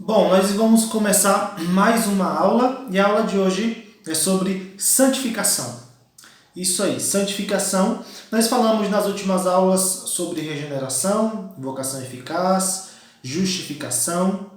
Bom, nós vamos começar mais uma aula e a aula de hoje é sobre santificação. Isso aí, santificação. Nós falamos nas últimas aulas sobre regeneração, vocação eficaz, justificação,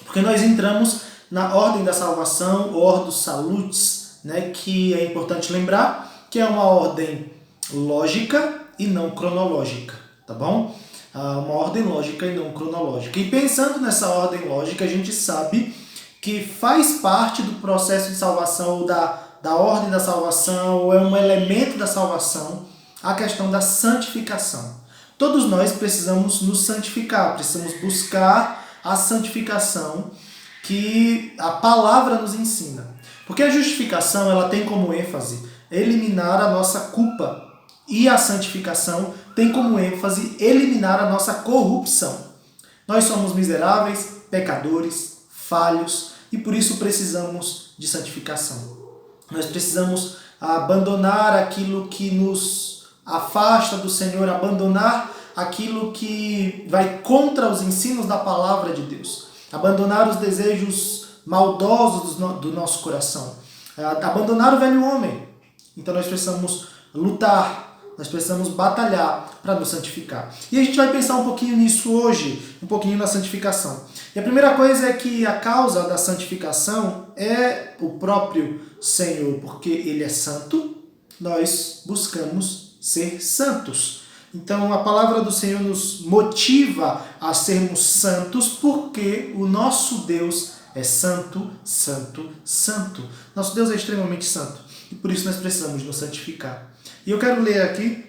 porque nós entramos na ordem da salvação, Ordo Salutis, né, que é importante lembrar que é uma ordem lógica e não cronológica, tá bom? Uma ordem lógica e não cronológica. E pensando nessa ordem lógica, a gente sabe que faz parte do processo de salvação, ou da ordem da salvação, ou é um elemento da salvação, a questão da santificação. Todos nós precisamos nos santificar, precisamos buscar a santificação que a palavra nos ensina. Porque a justificação ela tem como ênfase eliminar a nossa culpa, e a santificação tem como ênfase eliminar a nossa corrupção. Nós somos miseráveis, pecadores, falhos e por isso precisamos de santificação. Nós precisamos abandonar aquilo que nos afasta do Senhor, abandonar aquilo que vai contra os ensinos da palavra de Deus, abandonar os desejos maldosos do nosso coração, abandonar o velho homem. Então nós precisamos lutar, nós precisamos batalhar para nos santificar. E a gente vai pensar um pouquinho nisso hoje, um pouquinho na santificação. E a primeira coisa é que a causa da santificação é o próprio Senhor, porque Ele é santo, nós buscamos ser santos. Então a palavra do Senhor nos motiva a sermos santos, porque o nosso Deus é santo, santo, santo. Nosso Deus é extremamente santo e por isso nós precisamos nos santificar. E eu quero ler aqui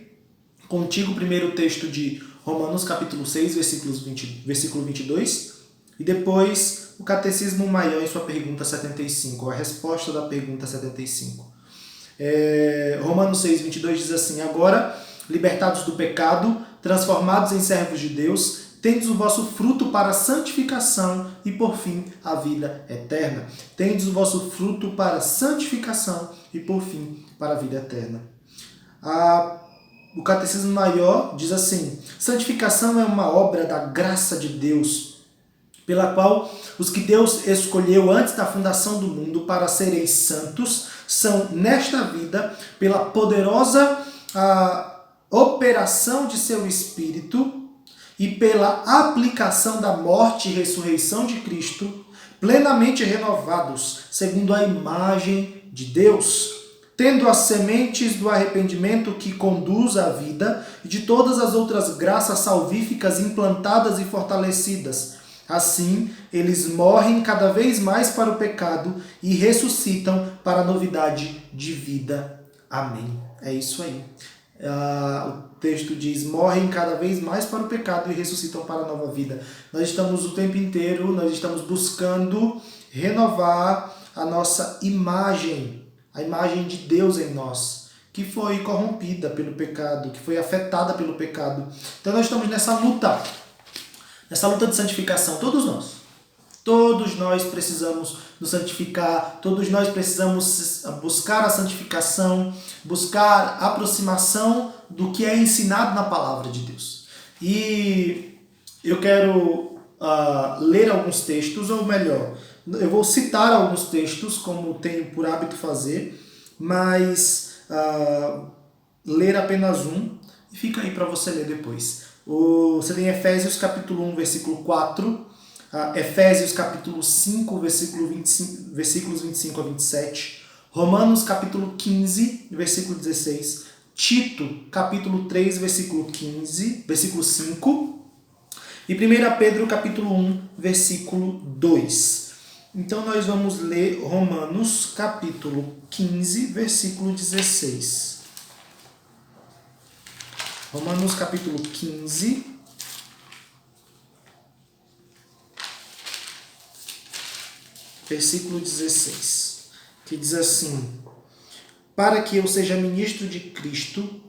contigo o primeiro texto de Romanos capítulo 6, versículo 22, e depois o Catecismo Maior em sua pergunta 75, a resposta da pergunta 75. Romanos 6, 22 diz assim: Agora, libertados do pecado, transformados em servos de Deus, tendes o vosso fruto para a santificação e, por fim, a vida eterna. Tendes o vosso fruto para a santificação e, por fim, para a vida eterna. O Catecismo Maior diz assim: santificação é uma obra da graça de Deus, pela qual os que Deus escolheu antes da fundação do mundo para serem santos são, nesta vida, pela poderosa operação de seu Espírito e pela aplicação da morte e ressurreição de Cristo, plenamente renovados, segundo a imagem de Deus, tendo as sementes do arrependimento que conduz à vida e de todas as outras graças salvíficas implantadas e fortalecidas. Assim, eles morrem cada vez mais para o pecado e ressuscitam para a novidade de vida. Amém. É isso aí. O texto diz: morrem cada vez mais para o pecado e ressuscitam para a nova vida. Nós estamos o tempo inteiro, nós estamos buscando renovar a nossa imagem, a imagem de Deus em nós, que foi corrompida pelo pecado, que foi afetada pelo pecado. Então nós estamos nessa luta de santificação, todos nós precisamos nos santificar, todos nós precisamos buscar a santificação, buscar a aproximação do que é ensinado na palavra de Deus. E eu quero ler alguns textos, ou melhor, eu vou citar alguns textos, como tenho por hábito fazer, mas ler apenas um, e fica aí para você ler depois. Você tem Efésios capítulo 1, versículo 4, Efésios capítulo 5, versículos 25 a 27, Romanos capítulo 15, versículo 16, Tito capítulo 3, versículo 5, e 1 Pedro capítulo 1, versículo 2. Então nós vamos ler Romanos capítulo 15, versículo 16. Romanos capítulo 15, versículo 16, que diz assim: para que eu seja ministro de Cristo,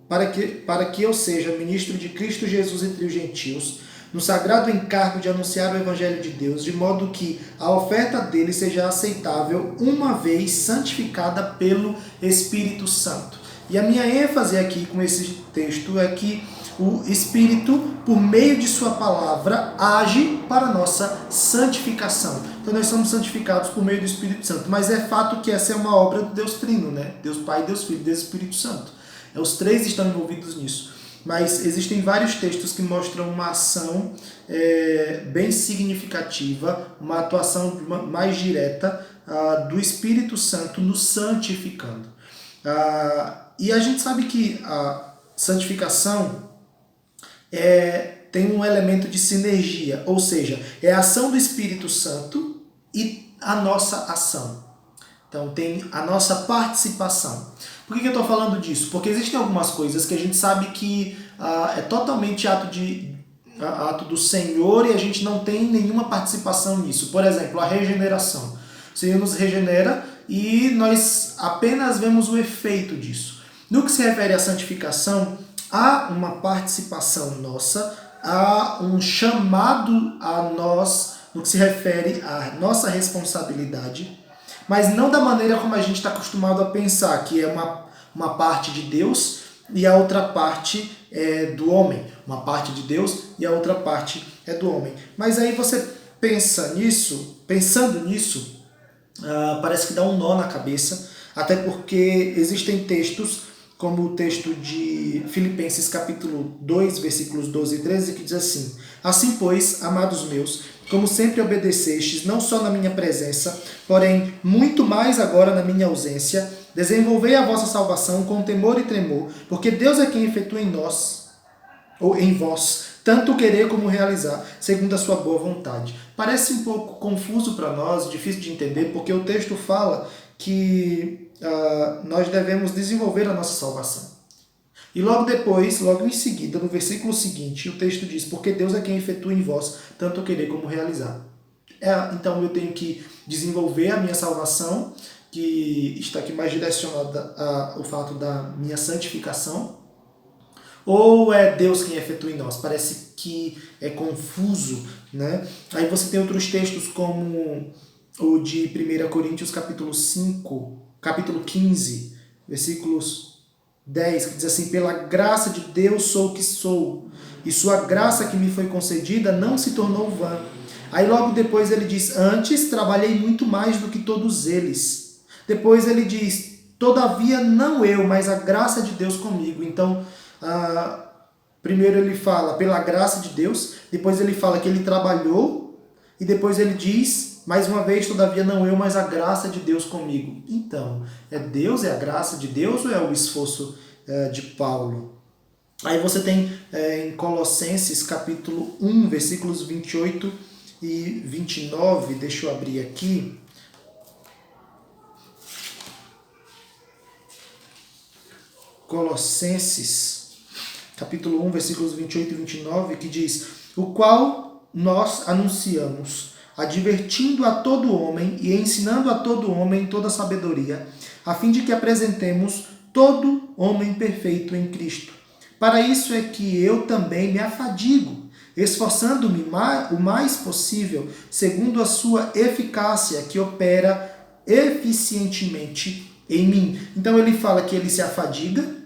para que eu seja ministro de Cristo Jesus entre os gentios, no sagrado encargo de anunciar o Evangelho de Deus, de modo que a oferta dele seja aceitável, uma vez santificada pelo Espírito Santo. E a minha ênfase aqui com esse texto é que o Espírito, por meio de sua palavra, age para a nossa santificação. Então nós somos santificados por meio do Espírito Santo. Mas é fato que essa é uma obra do Deus Trino, né? Deus Pai, Deus Filho, Deus Espírito Santo. Os três estão envolvidos nisso. Mas existem vários textos que mostram uma ação bem significativa, uma atuação mais direta do Espírito Santo nos santificando. E a gente sabe que a santificação tem um elemento de sinergia, ou seja, é a ação do Espírito Santo e a nossa ação. Então tem a nossa participação. Por que eu estou falando disso? Porque existem algumas coisas que a gente sabe que é totalmente ato do Senhor e a gente não tem nenhuma participação nisso. Por exemplo, a regeneração. O Senhor nos regenera e nós apenas vemos o efeito disso. No que se refere à santificação, há uma participação nossa, há um chamado a nós no que se refere à nossa responsabilidade, mas não da maneira como a gente está acostumado a pensar, que é uma parte de Deus e a outra parte é do homem. Uma parte de Deus e a outra parte é do homem. Mas aí você pensando nisso, parece que dá um nó na cabeça, até porque existem textos, como o texto de Filipenses capítulo 2, versículos 12 e 13, que diz assim: Assim, pois, amados meus, como sempre obedecestes, não só na minha presença, porém muito mais agora na minha ausência, desenvolvei a vossa salvação com temor e tremor, porque Deus é quem efetua em nós, ou em vós, tanto querer como realizar, segundo a sua boa vontade. Parece um pouco confuso para nós, difícil de entender, porque o texto fala que nós devemos desenvolver a nossa salvação. E logo depois, logo em seguida, no versículo seguinte, o texto diz: porque Deus é quem efetua em vós, tanto querer como realizar. Então eu tenho que desenvolver a minha salvação, que está aqui mais direcionada ao fato da minha santificação, ou é Deus quem efetua em nós? Parece que é confuso, né? Aí você tem outros textos como o de 1 Coríntios capítulo 15, versículos 10, que diz assim: pela graça de Deus sou o que sou, e sua graça que me foi concedida não se tornou vã. Aí logo depois ele diz: antes trabalhei muito mais do que todos eles. Depois ele diz: todavia não eu, mas a graça de Deus comigo. Então, primeiro ele fala pela graça de Deus, depois ele fala que ele trabalhou, e depois ele diz, mais uma vez, todavia não eu, mas a graça de Deus comigo. Então, Deus, é a graça de Deus ou é o esforço de Paulo? Aí você tem em Colossenses capítulo 1, versículos 28 e 29, deixa eu abrir aqui. Colossenses capítulo 1, versículos 28 e 29, que diz: o qual nós anunciamos, advertindo a todo homem e ensinando a todo homem toda sabedoria, a fim de que apresentemos todo homem perfeito em Cristo. Para isso é que eu também me afadigo, esforçando-me o mais possível, segundo a sua eficácia, que opera eficientemente em mim. Então ele fala que ele se afadiga,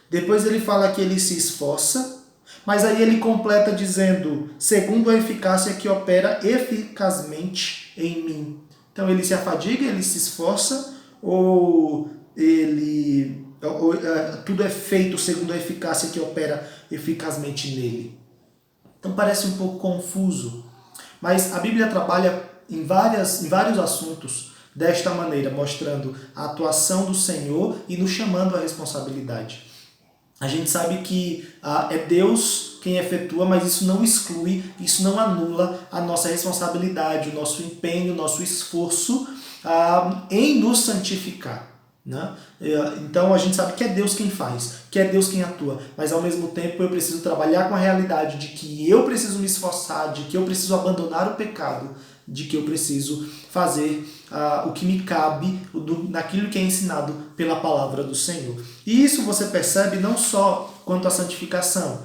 depois ele fala que ele se esforça, mas aí ele completa dizendo, segundo a eficácia que opera eficazmente em mim. Então ele se afadiga, ele se esforça, ou tudo é feito segundo a eficácia que opera eficazmente nele. Então parece um pouco confuso, mas a Bíblia trabalha em vários assuntos desta maneira, mostrando a atuação do Senhor e nos chamando à responsabilidade. A gente sabe que é Deus quem efetua, mas isso não exclui, isso não anula a nossa responsabilidade, o nosso empenho, o nosso esforço em nos santificar, né? Então a gente sabe que é Deus quem faz, que é Deus quem atua, mas ao mesmo tempo eu preciso trabalhar com a realidade de que eu preciso me esforçar, de que eu preciso abandonar o pecado, de que eu preciso fazer o que me cabe naquilo que é ensinado pela palavra do Senhor. E isso você percebe não só quanto à santificação.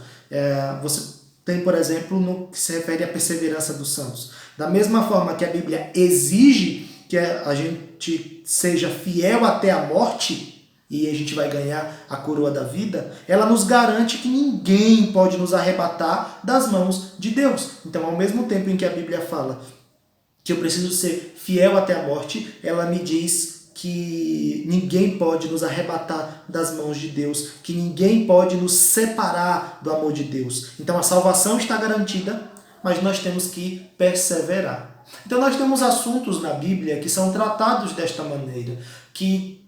Você tem, por exemplo, no que se refere à perseverança dos santos. Da mesma forma que a Bíblia exige que a gente seja fiel até a morte, e a gente vai ganhar a coroa da vida, ela nos garante que ninguém pode nos arrebatar das mãos de Deus. Então, ao mesmo tempo em que a Bíblia fala que eu preciso ser fiel até a morte, ela me diz que ninguém pode nos arrebatar das mãos de Deus, que ninguém pode nos separar do amor de Deus. Então a salvação está garantida, mas nós temos que perseverar. Então nós temos assuntos na Bíblia que são tratados desta maneira, que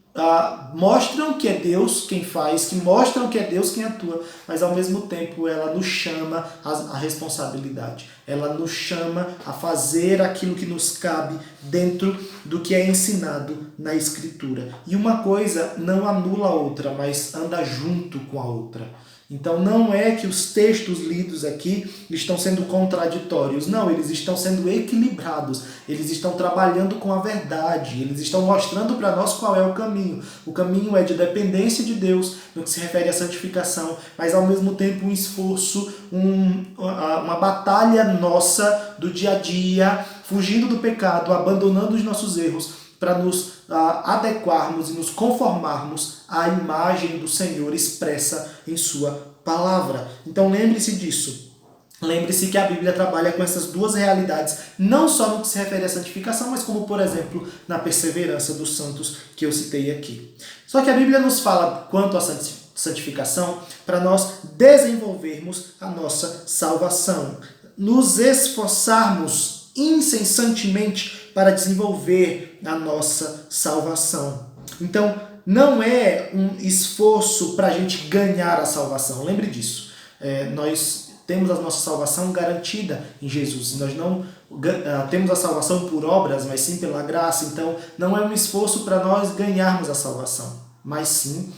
mostram que é Deus quem faz, que mostram que é Deus quem atua, mas ao mesmo tempo ela nos chama à responsabilidade. Ela nos chama a fazer aquilo que nos cabe dentro do que é ensinado na Escritura. E uma coisa não anula a outra, mas anda junto com a outra. Então não é que os textos lidos aqui estão sendo contraditórios, não, eles estão sendo equilibrados, eles estão trabalhando com a verdade, eles estão mostrando para nós qual é o caminho. O caminho é de dependência de Deus, no que se refere à santificação, mas ao mesmo tempo um esforço, uma batalha nossa do dia a dia, fugindo do pecado, abandonando os nossos erros, para nos adequarmos e nos conformarmos à imagem do Senhor expressa em sua palavra. Então lembre-se disso. Lembre-se que a Bíblia trabalha com essas duas realidades, não só no que se refere à santificação, mas como, por exemplo, na perseverança dos santos que eu citei aqui. Só que a Bíblia nos fala quanto à santificação para nós desenvolvermos a nossa salvação, nos esforçarmos incessantemente para desenvolver a nossa salvação. Então, não é um esforço para a gente ganhar a salvação. Lembre disso. Nós temos a nossa salvação garantida em Jesus. Nós não temos a salvação por obras, mas sim pela graça. Então, não é um esforço para nós ganharmos a salvação, mas sim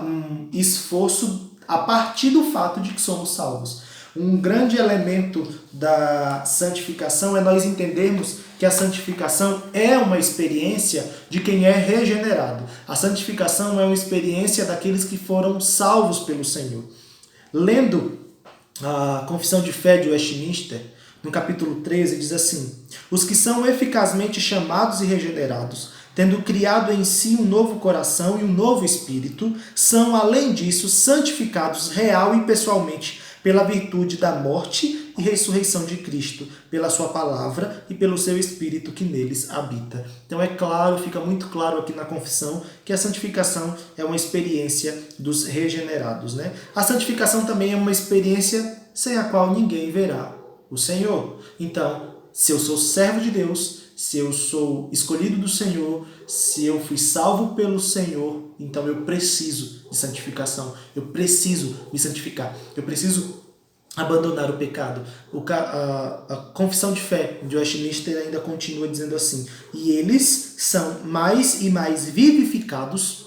um esforço a partir do fato de que somos salvos. Um grande elemento da santificação é nós entendermos que a santificação é uma experiência de quem é regenerado. A santificação é uma experiência daqueles que foram salvos pelo Senhor. Lendo a Confissão de Fé de Westminster, no capítulo 13, diz assim: os que são eficazmente chamados e regenerados, tendo criado em si um novo coração e um novo espírito, são, além disso, santificados real e pessoalmente pela virtude da morte e ressurreição de Cristo, pela sua palavra e pelo seu Espírito que neles habita. Então é claro, fica muito claro aqui na confissão que a santificação é uma experiência dos regenerados, né? A santificação também é uma experiência sem a qual ninguém verá o Senhor. Então, se eu sou servo de Deus, se eu sou escolhido do Senhor, se eu fui salvo pelo Senhor, então eu preciso de santificação, eu preciso me santificar, eu preciso abandonar o pecado. A Confissão de Fé de Westminster ainda continua dizendo assim: e eles são mais e mais vivificados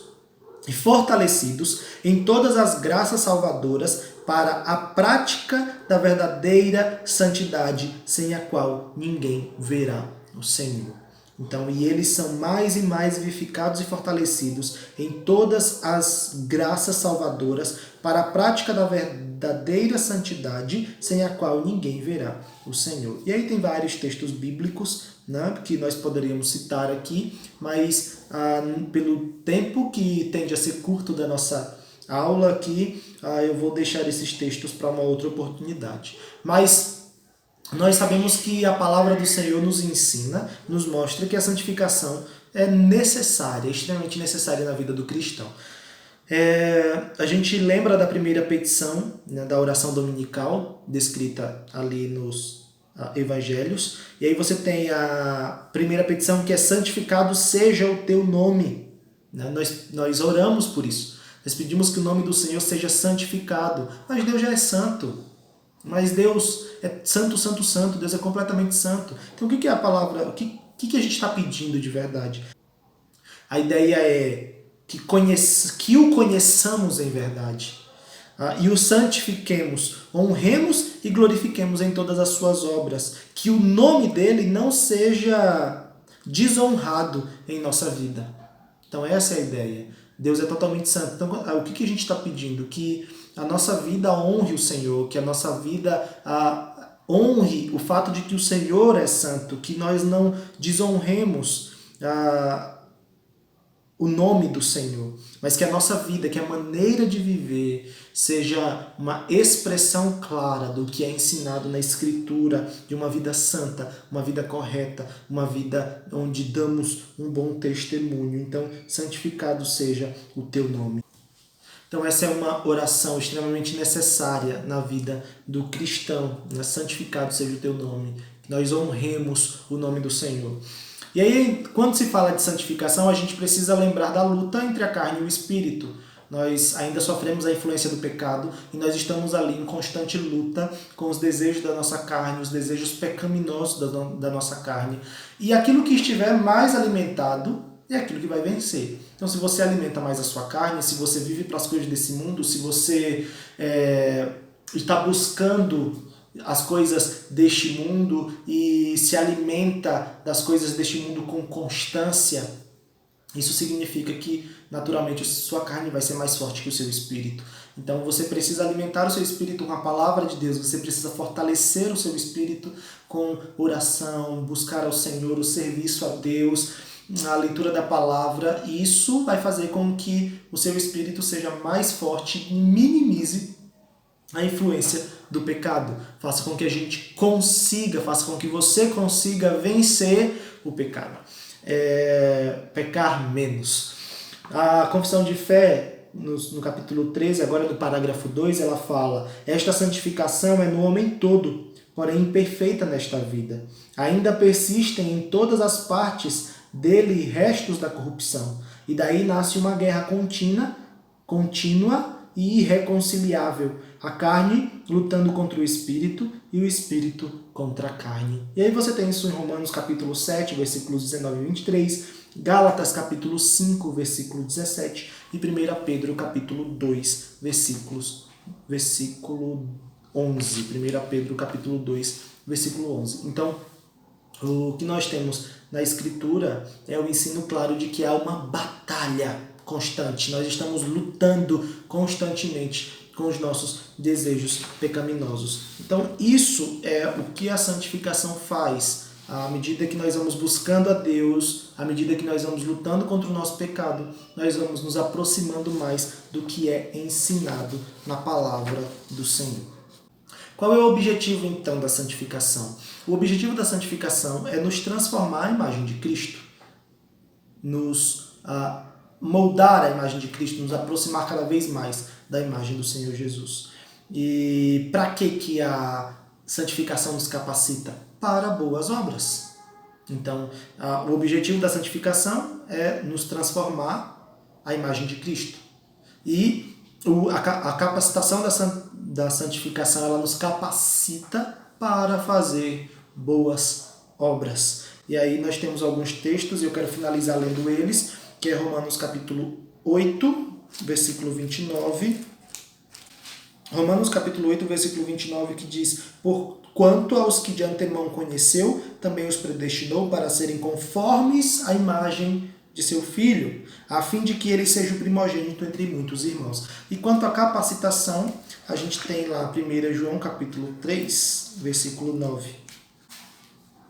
e fortalecidos em todas as graças salvadoras para a prática da verdadeira santidade, sem a qual ninguém verá o Senhor. Então, e eles são mais e mais vivificados e fortalecidos em todas as graças salvadoras para a prática da verdadeira santidade, sem a qual ninguém verá o Senhor. E aí tem vários textos bíblicos, né, que nós poderíamos citar aqui, mas pelo tempo que tende a ser curto da nossa aula aqui, eu vou deixar esses textos para uma outra oportunidade. Mas nós sabemos que a palavra do Senhor nos ensina, nos mostra que a santificação é necessária, extremamente necessária na vida do cristão. A gente lembra da primeira petição, né, da oração dominical, descrita ali nos evangelhos, e aí você tem a primeira petição que é: santificado seja o teu nome. Né? Nós oramos por isso. Nós pedimos que o nome do Senhor seja santificado. Mas Deus já é santo. Mas Deus é santo, santo, santo. Deus é completamente santo. Então o que é a palavra? O que a gente está pedindo de verdade? A ideia é que o conheçamos em verdade. E o santifiquemos, honremos e glorifiquemos em todas as suas obras. Que o nome dele não seja desonrado em nossa vida. Então essa é a ideia. Deus é totalmente santo. Então o que a gente está pedindo? Que a nossa vida honre o Senhor, que a nossa vida honre o fato de que o Senhor é santo, que nós não desonremos o nome do Senhor, mas que a nossa vida, que a maneira de viver seja uma expressão clara do que é ensinado na Escritura, de uma vida santa, uma vida correta, uma vida onde damos um bom testemunho. Então, santificado seja o teu nome. Então essa é uma oração extremamente necessária na vida do cristão, né? Santificado seja o teu nome, que nós honremos o nome do Senhor. E aí, quando se fala de santificação, a gente precisa lembrar da luta entre a carne e o espírito. Nós ainda sofremos a influência do pecado e nós estamos ali em constante luta com os desejos da nossa carne, os desejos pecaminosos da nossa carne. E aquilo que estiver mais alimentado é aquilo que vai vencer. Então, se você alimenta mais a sua carne, se você vive para as coisas desse mundo, se você está buscando as coisas deste mundo e se alimenta das coisas deste mundo com constância, isso significa que, naturalmente, sua carne vai ser mais forte que o seu espírito. Então, você precisa alimentar o seu espírito com a palavra de Deus, você precisa fortalecer o seu espírito com oração, buscar ao Senhor, o serviço a Deus, a leitura da palavra, e isso vai fazer com que o seu espírito seja mais forte e minimize a influência do pecado. Faça com que a gente consiga, faça com que você consiga vencer o pecado. Pecar menos. A confissão de fé, no capítulo 13, agora no parágrafo 2, ela fala: esta santificação é no homem todo, porém imperfeita nesta vida. Ainda persistem em todas as partes dele restos da corrupção. E daí nasce uma guerra contínua e irreconciliável. A carne lutando contra o espírito e o espírito contra a carne. E aí você tem isso em Romanos capítulo 7, versículos 19 e 23, Gálatas capítulo 5, versículo 17 e 1 Pedro capítulo 2, versículo 11. 1 Pedro capítulo 2, versículo 11. Então, o que nós temos na Escritura é o ensino claro de que há uma batalha constante. Nós estamos lutando constantemente com os nossos desejos pecaminosos. Então, isso é o que a santificação faz. À medida que nós vamos buscando a Deus, à medida que nós vamos lutando contra o nosso pecado, nós vamos nos aproximando mais do que é ensinado na palavra do Senhor. Qual é o objetivo, então, da santificação? O objetivo da santificação é nos transformar à imagem de Cristo, nos moldar a imagem de Cristo, nos aproximar cada vez mais da imagem do Senhor Jesus. E para que a santificação nos capacita? Para boas obras. Então, o objetivo da santificação é nos transformar à imagem de Cristo. E a capacitação da santificação, ela nos capacita para fazer boas obras. E aí nós temos alguns textos e eu quero finalizar lendo eles, que é Romanos capítulo 8, versículo 29. Romanos capítulo 8, versículo 29, que diz: porquanto aos que de antemão conheceu, também os predestinou para serem conformes à imagem de seu Filho, a fim de que ele seja o primogênito entre muitos irmãos. E quanto à capacitação, a gente tem lá 1 João capítulo 3, versículo 9.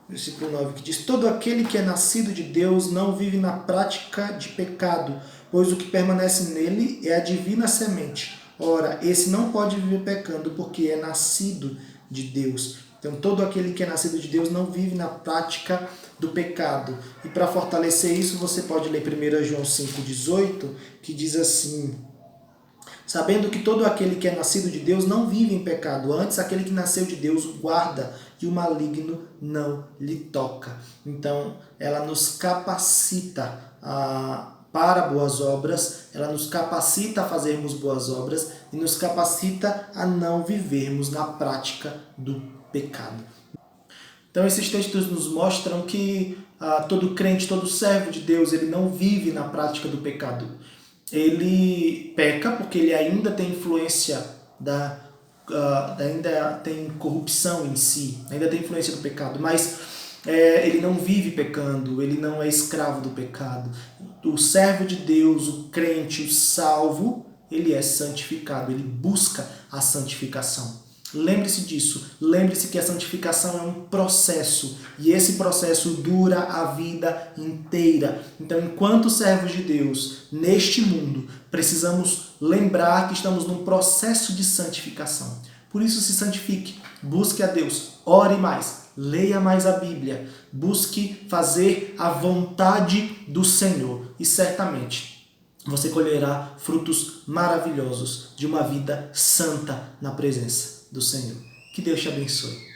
Versículo 9, que diz: todo aquele que é nascido de Deus não vive na prática de pecado, pois o que permanece nele é a divina semente. Ora, esse não pode viver pecando, porque é nascido de Deus. Então, todo aquele que é nascido de Deus não vive na prática do pecado. E para fortalecer isso, você pode ler 1 João 5,18, que diz assim: sabendo que todo aquele que é nascido de Deus não vive em pecado, antes aquele que nasceu de Deus o guarda, e o maligno não lhe toca. Então, ela nos capacita para boas obras, ela nos capacita a fazermos boas obras e nos capacita a não vivermos na prática do pecado. Então, esses textos nos mostram que todo crente, todo servo de Deus, ele não vive na prática do pecado. Ele peca porque ele ainda tem influência ainda tem corrupção em si, ainda tem influência do pecado, mas ele não vive pecando, ele não é escravo do pecado. O servo de Deus, o crente, o salvo, ele é santificado, ele busca a santificação. Lembre-se disso. Lembre-se que a santificação é um processo. E esse processo dura a vida inteira. Então, enquanto servos de Deus, neste mundo, precisamos lembrar que estamos num processo de santificação. Por isso, se santifique. Busque a Deus. Ore mais. Leia mais a Bíblia. Busque fazer a vontade do Senhor. E certamente você colherá frutos maravilhosos de uma vida santa na presença do Senhor. Que Deus te abençoe.